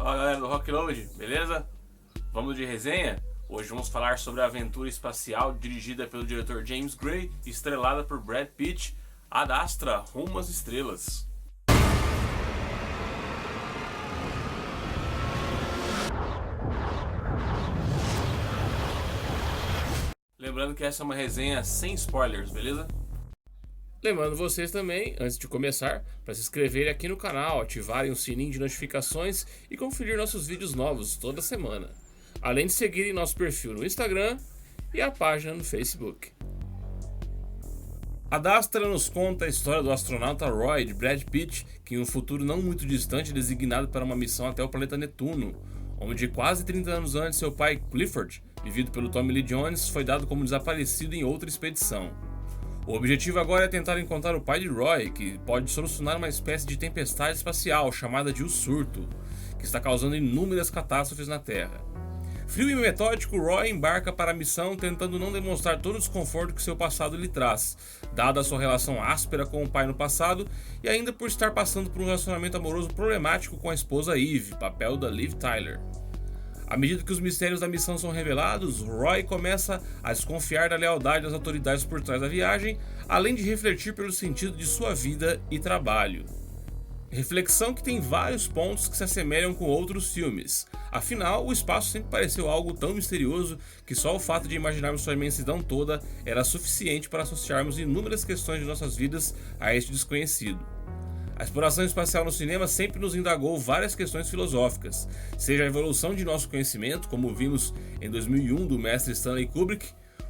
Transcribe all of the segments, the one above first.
Fala galera do Rockload, beleza? Vamos de resenha? Hoje vamos falar sobre a aventura espacial dirigida pelo diretor James Gray e estrelada por Brad Pitt, Ad Astra, Rumo às Estrelas. Lembrando que essa é uma resenha sem spoilers, beleza? Lembrando vocês também, antes de começar, para se inscreverem aqui no canal, ativarem o sininho de notificações e conferir nossos vídeos novos toda semana. Além de seguirem nosso perfil no Instagram e a página no Facebook. Ad Astra nos conta a história do astronauta Roy de Brad Pitt, que em um futuro não muito distante é designado para uma missão até o planeta Netuno, onde quase 30 anos antes seu pai Clifford, vivido pelo Tommy Lee Jones, foi dado como desaparecido em outra expedição. O objetivo agora é tentar encontrar o pai de Roy, que pode solucionar uma espécie de tempestade espacial chamada de O Surto, que está causando inúmeras catástrofes na Terra. Frio e metódico, Roy embarca para a missão tentando não demonstrar todo o desconforto que seu passado lhe traz, dada a sua relação áspera com o pai no passado e ainda por estar passando por um relacionamento amoroso problemático com a esposa Eve, papel da Liv Tyler. À medida que os mistérios da missão são revelados, Roy começa a desconfiar da lealdade das autoridades por trás da viagem, além de refletir pelo sentido de sua vida e trabalho. Reflexão que tem vários pontos que se assemelham com outros filmes. Afinal, o espaço sempre pareceu algo tão misterioso que só o fato de imaginarmos sua imensidão toda era suficiente para associarmos inúmeras questões de nossas vidas a este desconhecido. A exploração espacial no cinema sempre nos indagou várias questões filosóficas, seja a evolução de nosso conhecimento, como vimos em 2001 do mestre Stanley Kubrick,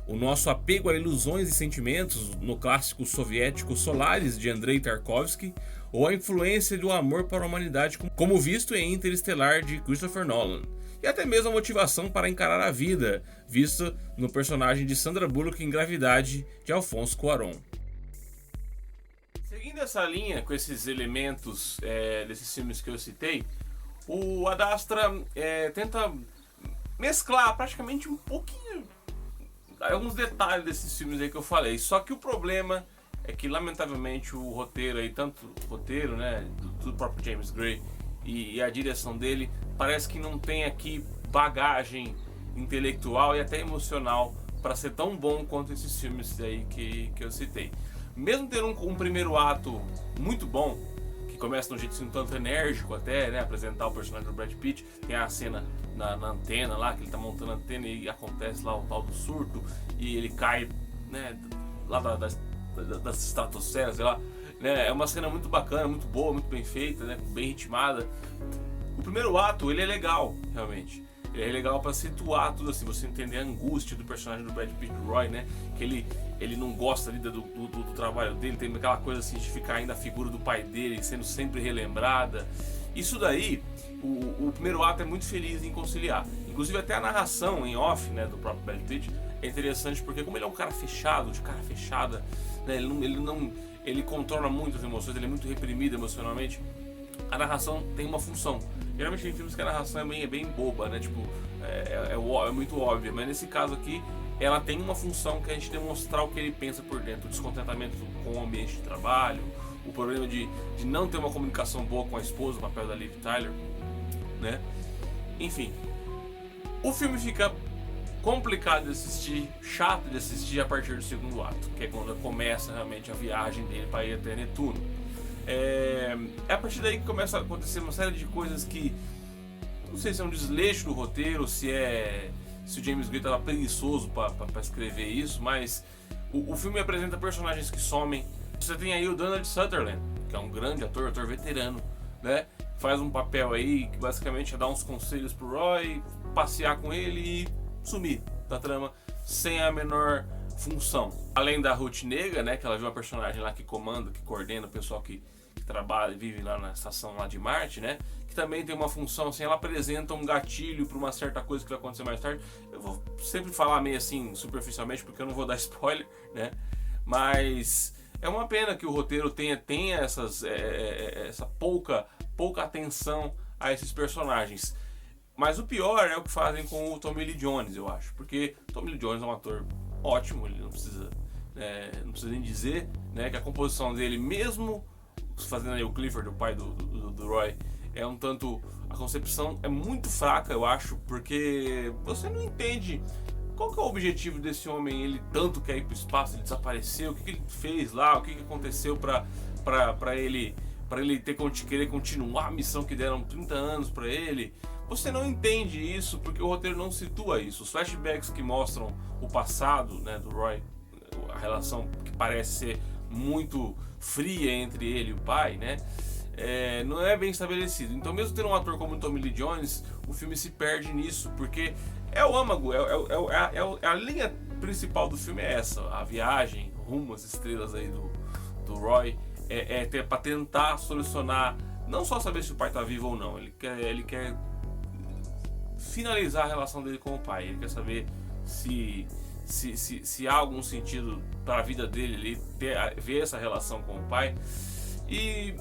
o nosso apego a ilusões e sentimentos no clássico soviético Solaris de Andrei Tarkovsky, ou a influência do amor para a humanidade, como visto em Interestelar de Christopher Nolan, e até mesmo a motivação para encarar a vida, vista no personagem de Sandra Bullock em Gravidade de Alfonso Cuarón. Seguindo essa linha, com esses elementos desses filmes que eu citei, o Ad Astra tenta mesclar praticamente um pouquinho, alguns detalhes desses filmes aí que eu falei. Só que o problema é que, lamentavelmente, o roteiro aí, tanto o roteiro, né, do próprio James Gray e a direção dele, parece que não tem aqui bagagem intelectual e até emocional para ser tão bom quanto esses filmes aí que eu citei. Mesmo tendo um primeiro ato muito bom, que começa de um jeito assim, um tanto enérgico até, né, apresentar o personagem do Brad Pitt, tem a cena na antena lá, que ele tá montando a antena e acontece lá o tal do surto, e ele cai, né, lá das estratosferas, sei lá, né, é uma cena muito bacana, muito boa, muito bem feita, né, bem ritmada. O primeiro ato, ele é legal, realmente. Ele é legal pra situar tudo assim, você entender a angústia do personagem do Brad Pitt, Roy, né? Que ele não gosta ali do trabalho dele, tem aquela coisa assim de ficar ainda a figura do pai dele sendo sempre relembrada. Isso daí, o primeiro ato é muito feliz em conciliar. Inclusive até a narração em off, né, do próprio Brad Pitt é interessante porque como ele é um cara fechado, de cara fechada, né, ele controla muito as emoções, ele é muito reprimido emocionalmente. A narração tem uma função. Geralmente tem filmes que a narração é bem boba, né? Tipo, é muito óbvia, mas nesse caso aqui ela tem uma função que é a gente demonstrar o que ele pensa por dentro, o descontentamento com o ambiente de trabalho, o problema de não ter uma comunicação boa com a esposa, o papel da Liv Tyler, né? Enfim, o filme fica complicado de assistir, chato de assistir a partir do segundo ato, que é quando começa realmente a viagem dele para ir até Netuno. É a partir daí que começa a acontecer uma série de coisas que não sei se é um desleixo do roteiro, se o James Gray estava preguiçoso para escrever isso, mas o filme apresenta personagens que somem. Você tem aí o Donald Sutherland, que é um grande ator veterano, né? Faz um papel aí que basicamente é dar uns conselhos pro Roy, passear com ele e sumir da trama sem a menor função. Além da Ruth Negga, né, que ela viu uma personagem lá que comanda, que coordena o pessoal que trabalha e vive lá na estação lá de Marte, né, que também tem uma função, assim, ela apresenta um gatilho para uma certa coisa que vai acontecer mais tarde. Eu vou sempre falar meio assim, superficialmente, porque eu não vou dar spoiler, né, mas é uma pena que o roteiro tenha essa pouca atenção a esses personagens. Mas o pior é o que fazem com o Tommy Lee Jones, eu acho, porque Tommy Lee Jones é um ator ótimo, ele não precisa nem dizer, né, que a composição dele, mesmo fazendo aí o Clifford, o pai do Roy, é um tanto... A concepção é muito fraca, eu acho, porque você não entende qual que é o objetivo desse homem. Ele tanto quer ir pro espaço, ele desapareceu, o que ele fez lá, o que aconteceu pra ele querer continuar a missão que deram 30 anos pra ele. Você não entende isso porque o roteiro não situa isso. Os flashbacks que mostram o passado, né, do Roy, a relação que parece ser muito fria entre ele e o pai, né, não é bem estabelecido. Então, mesmo tendo um ator como Tommy Lee Jones, o filme se perde nisso, porque é o âmago, a linha principal do filme é essa, a viagem rumo às estrelas aí do Roy, para tentar solucionar, não só saber se o pai está vivo ou não, ele quer finalizar a relação dele com o pai, ele quer saber se há algum sentido para a vida dele ele ver essa relação com o pai. E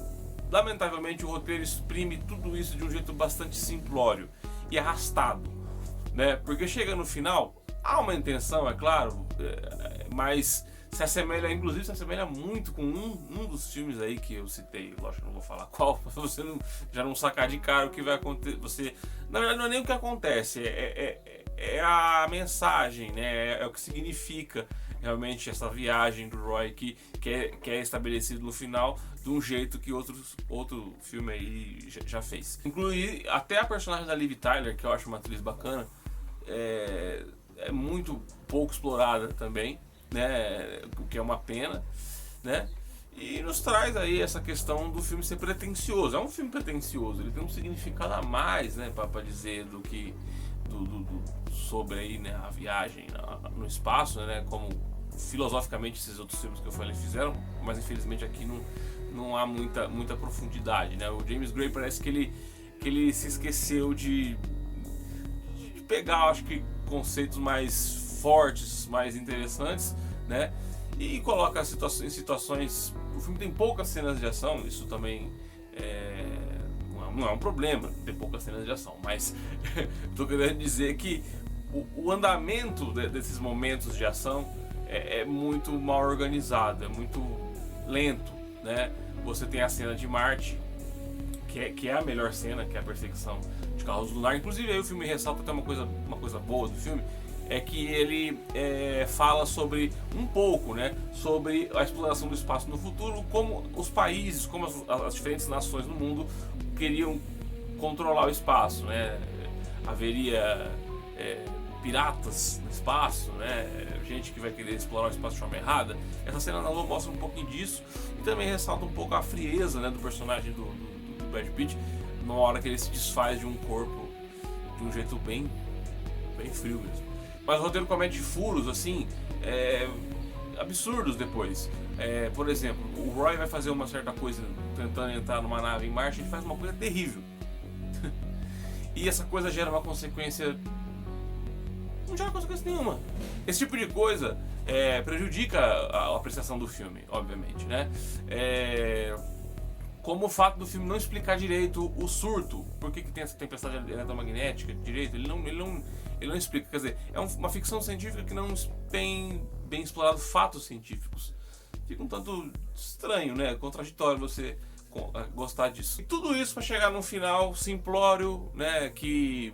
lamentavelmente o roteiro exprime tudo isso de um jeito bastante simplório e arrastado, né? Porque chega no final, há uma intenção, é claro, mas se assemelha muito com um dos filmes aí que eu citei. Lógico que não vou falar qual, pra você já não sacar de cara o que vai acontecer. Na verdade não é nem o que acontece, é a mensagem, né? É o que significa realmente essa viagem do Roy que é estabelecido no final de um jeito que outro filme aí já fez. Incluir até a personagem da Liv Tyler, que eu acho uma atriz bacana, é muito pouco explorada também, né? O que é uma pena, né? E nos traz aí essa questão do filme ser pretensioso. É um filme pretensioso, ele tem um significado a mais, né, para dizer do que sobre aí, né, a viagem no espaço, né, como filosoficamente esses outros filmes que eu falei fizeram, mas infelizmente aqui não há muita profundidade, né? O James Gray parece que ele se esqueceu de pegar, acho que, conceitos mais fortes, mais interessantes, né? E coloca em situações... O filme tem poucas cenas de ação, isso também não é um problema ter poucas cenas de ação, mas estou querendo dizer que o andamento desses momentos de ação é muito mal organizado, é muito lento, né? Você tem a cena de Marte, que é a melhor cena, que é a perseguição de carros lunar. Inclusive aí o filme ressalta até uma coisa boa do filme, é que ele fala sobre um pouco, né, sobre a exploração do espaço no futuro, como os países, como as diferentes nações no mundo queriam controlar o espaço, né? Haveria piratas no espaço, né? Gente que vai querer explorar o espaço de forma errada. Essa cena na Lua mostra um pouquinho disso e também ressalta um pouco a frieza, né, do personagem do Brad Pitt, na hora que ele se desfaz de um corpo de um jeito bem frio mesmo. Mas o roteiro comete furos assim absurdos depois. Por exemplo, o Roy vai fazer uma certa coisa tentando entrar numa nave em Marte, ele faz uma coisa terrível. E essa coisa gera uma consequência... Não gera consequência nenhuma. Esse tipo de coisa prejudica a apreciação do filme, obviamente, né? Como o fato do filme não explicar direito o surto, por que tem essa tempestade eletromagnética direito, ele não explica. Quer dizer, é uma ficção científica que não tem bem explorado fatos científicos. Fica um tanto estranho, né? Contraditório você gostar disso. E tudo isso para chegar num final simplório, né? Que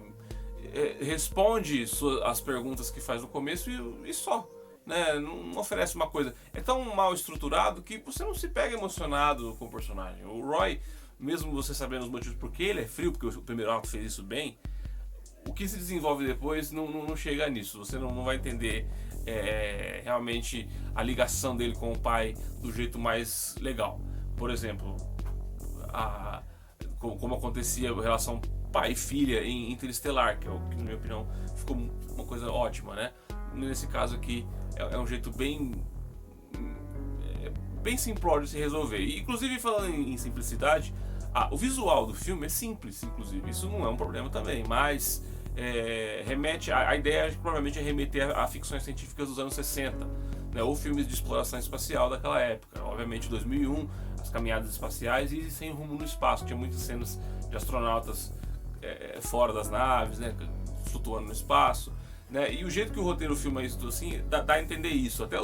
responde as perguntas que faz no começo e só, né? Não oferece uma coisa. É tão mal estruturado que você não se pega emocionado com o personagem. O Roy, mesmo você sabendo os motivos por que ele é frio, porque o primeiro ato fez isso bem, o que se desenvolve depois não chega nisso. Você não vai entender realmente a ligação dele com o pai do jeito mais legal. Por exemplo, como acontecia a relação pai e filha em Interestelar, que na minha opinião ficou uma coisa ótima, né? Nesse caso aqui é um jeito bem simplório de se resolver. E, inclusive, falando em simplicidade, o visual do filme é simples, inclusive. Isso não é um problema também, mas remete... A ideia provavelmente é remeter a ficções científicas dos anos 60, né? Ou filmes de exploração espacial daquela época. Obviamente, 2001, as caminhadas espaciais e Sem Rumo no Espaço. Tinha muitas cenas de astronautas fora das naves, né? Flutuando no espaço. Né? E o jeito que o roteiro filma isso assim, dá a entender isso. Até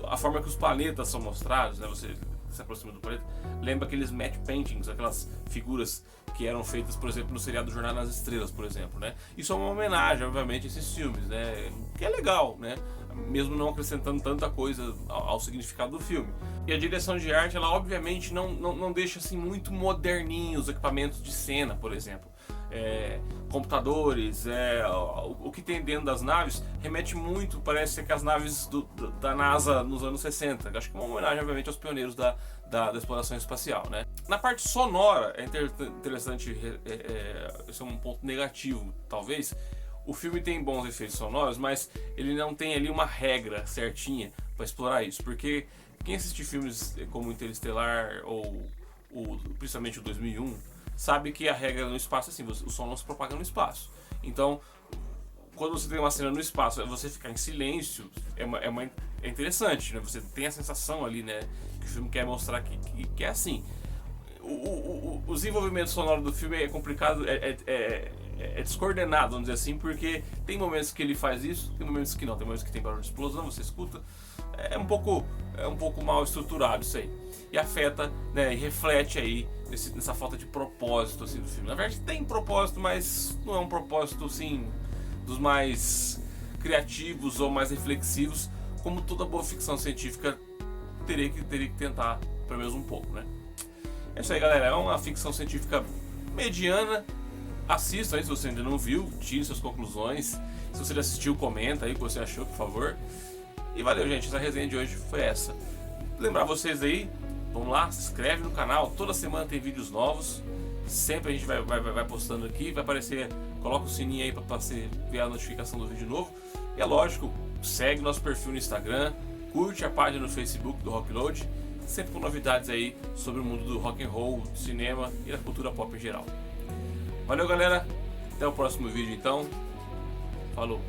a forma que os planetas são mostrados, né? Você se aproxima do planeta, lembra aqueles matte paintings, aquelas figuras que eram feitas, por exemplo, no seriado Jornada nas Estrelas, por exemplo, né? Isso é uma homenagem, obviamente, a esses filmes, né? Que é legal, né? Mesmo não acrescentando tanta coisa ao significado do filme. E a direção de arte, ela obviamente não deixa assim muito moderninho os equipamentos de cena, por exemplo. Computadores, o que tem dentro das naves remete muito, parece que as naves da NASA nos anos 60. Acho que é uma homenagem, obviamente, aos pioneiros da exploração espacial, né? Na parte sonora, é interessante, esse é um ponto negativo, talvez. O filme tem bons efeitos sonoros, mas ele não tem ali uma regra certinha para explorar isso, porque quem assiste filmes como Interestelar ou principalmente o 2001 sabe que a regra no espaço é assim, o som não se propaga no espaço. Então, quando você tem uma cena no espaço, você ficar em silêncio é interessante, né? Você tem a sensação ali, né, que o filme quer mostrar que é assim. O desenvolvimento sonoro do filme é complicado, é descoordenado, vamos dizer assim, porque tem momentos que ele faz isso, tem momentos que não, tem momentos que tem barulho de explosão, você escuta, é um pouco mal estruturado isso aí, e afeta, né, e reflete aí nessa falta de propósito assim do filme. Na verdade tem propósito, mas não é um propósito assim dos mais criativos ou mais reflexivos, como toda boa ficção científica teria que tentar, pelo menos um pouco, né? É isso aí, galera, é uma ficção científica mediana. Assista aí se você ainda não viu, tire suas conclusões. Se você já assistiu, comenta aí o que você achou, por favor. E valeu, gente, essa resenha de hoje foi essa. Lembrar vocês aí, vamos lá, se inscreve no canal, toda semana tem vídeos novos. Sempre a gente vai postando aqui, vai aparecer, coloca o sininho aí para você ver a notificação do vídeo novo. E é lógico, segue nosso perfil no Instagram, curte a página no Facebook do Rockload, sempre com novidades aí sobre o mundo do rock and roll, do cinema e da cultura pop em geral. Valeu, galera, até o próximo vídeo então, falou!